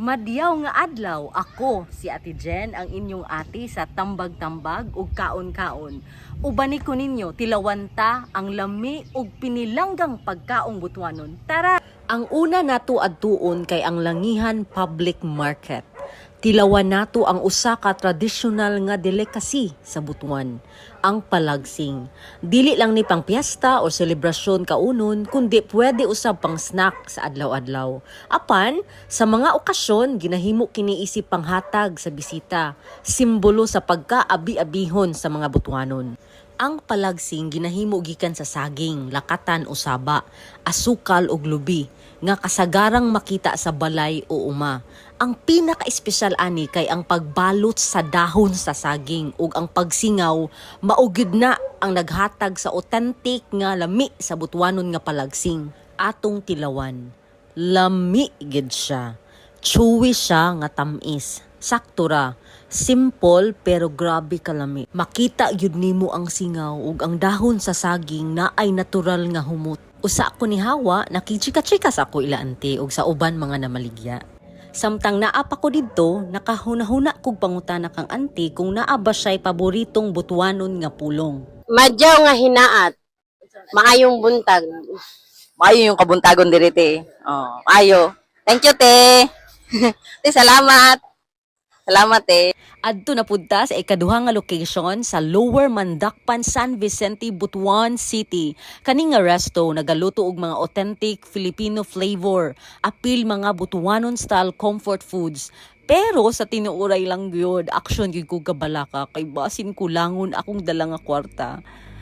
Madyaw nga adlaw, ako si Ate Jen, ang inyong ate sa tambag-tambag ug kaon-kaon. Ubani ko ninyo, tilawanta ang lami ug pinilanggang pagkaong Butuanon. Tara! Ang una nato adtuon kay ang Langihan Public Market. Tilawan nato ang usa ka tradisyonal nga delicacy sa Butuan, ang palagsing. Dili lang ni pang piyesta o selebrasyon kaunon, kundi pwede usab pang snack sa adlaw-adlaw. Apan, sa mga okasyon, ginahimo kini isip panghatag sa bisita, simbolo sa pagkaabi-abihon sa mga Butuanon. Ang palagsing ginahimo gikan sa saging, lakatan o saba, asukal ug lubi, nga kasagarang makita sa balay o uma. Ang pinaka-espesyal ani kay ang pagbalot sa dahon sa saging ug ang pagsingaw maugid na ang naghatag sa authentic nga lami sa Butuanon nga palagsing. Atong tilawan, lami gid siya. Chewy siya nga tamis. Sakto ra. Simple pero grabe kalami. Makita gyud nimo ang singaw ug ang dahon sa saging na ay natural nga humot. Usa ko ni Hawa, nakichika-chikas ako ila ante ug sa uban mga namaligya. Samtang naapa ko didto, nakahuna-huna kog pangutana kang ante kung naa ba siya'y paboritong Butuanon nga pulong. Madyaw nga hinaat. Maayong buntag. Maayo yung kabuntagon diri te. Oh, maayo. Thank you te. Te salamat. Salamat te. Adto na pudta sa ikaduha nga location sa Lower Mandakpan, San Vicente, Butuan City. Kani nga resto nagaluto og mga authentic Filipino flavor, apil mga Butuanon style comfort foods. Pero sa tinuuray lang gyud, action gyud ko kabalaka kay basin kulangon akong dala nga kwarta.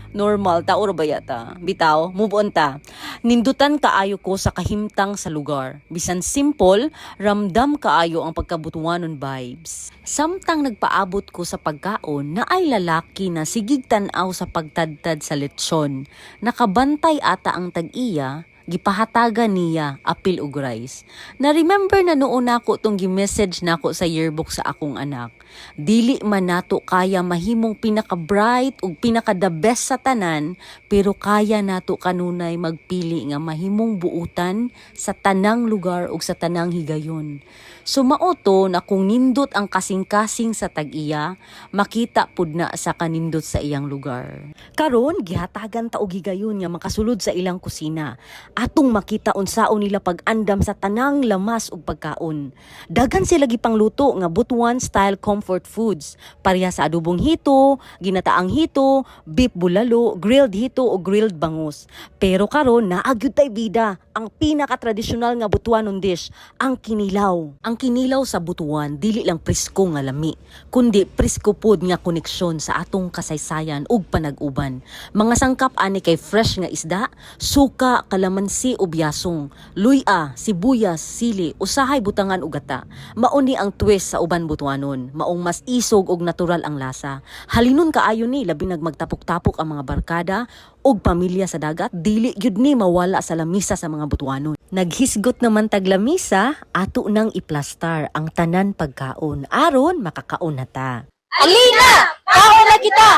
Normal ta or ba yata? Bitaw, move on ta. Nindutan kaayo ko sa kahimtang sa lugar. Bisan simple, ramdam kaayo ang pagkabutuanon vibes. Samtang nagpaabot ko sa pagkaon na ay lalaki na sigig tan-aw sa pagtadtad sa lechon. Nakabantay ata ang tag-iya, gipahatagan niya apil ug rice. Na-remember na noon ako tong gi-message nako sa yearbook sa akong anak. Dili man nato kaya mahimong pinaka-bright ug pinaka-the best sa tanan, pero kaya nato kanunay magpili nga mahimong buutan sa tanang lugar ug sa tanang higayon. So mauto na kung nindot ang kasing-kasing sa tag-iya, makita pud na sa kanindot sa iyang lugar. Karon gihatagan ta og higayon nga makasulod sa ilang kusina. Atong makita unsaon nila pag-andam sa tanang lamas ug pagkaon. Daghan sila gipangluto nga Butuan style comfort foods. Pareha sa adobong hito, ginataang hito, beef bulalo, grilled hito o grilled bangus. Pero karon naagyud tay bida ang pinaka-tradisyonal nga Butuanon dish, ang kinilaw. Ang kinilaw sa Butuan dili lang presko nga lami, kundi presko pud nga koneksyon sa atong kasaysayan ug panag-uban. Mga sangkap ani kay fresh nga isda, suka, kalamansi ug byasong, luya, sibuyas, sili, usahay butangan ug gata. Mauni ang twist sa uban Butuanon, maong mas isog ug natural ang lasa. Halinon kaayo ni labi nagmagtapok-tapok ang mga barkada ug pamilya sa dagat, dili gyud ni mawala sa lamisa sa mga Butuanon. Naghisgot naman tag lamisa, ato nang iplastar ang tanan pagkaon aron makakaon na ta. Alina! Kaon na kita!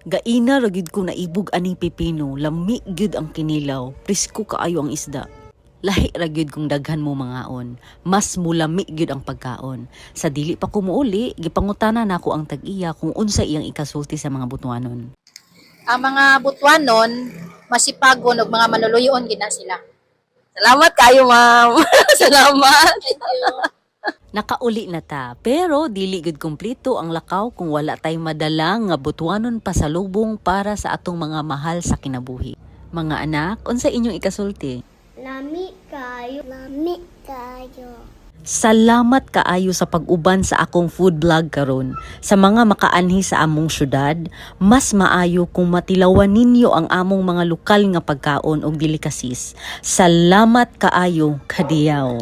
Gaina ra gyud ko naibog aning pipino, lami gyud ang kinilaw, presko kaayo ang isda. Lahi ra gyud kung daghan mo mangaon, mas mulami gyud ang pagkaon. Sa dili pa ko muuli, gipangutana nako ang tag-iya kung unsa iyang ikasulti sa mga Butuanon. Ang mga Butuanon, masipagon ug mga manuluyon gina sila. Salamat kayo ma'am. Salamat. Thank you. Nakauli na ta, pero dili gud kumpleto ang lakaw kung wala tay madala nga Butuanon pasalubong para sa atong mga mahal sa kinabuhi. Mga anak, unsa inyong ikasulti? Lami kayo. Lami kayo. Salamat kaayo sa pag-uban sa akong food vlog karon. Sa mga makaanhi sa among syudad, mas maayo kung matilawan ninyo ang among mga lokal nga pagkaon ug delikasis. Salamat kaayo, kadiyaw.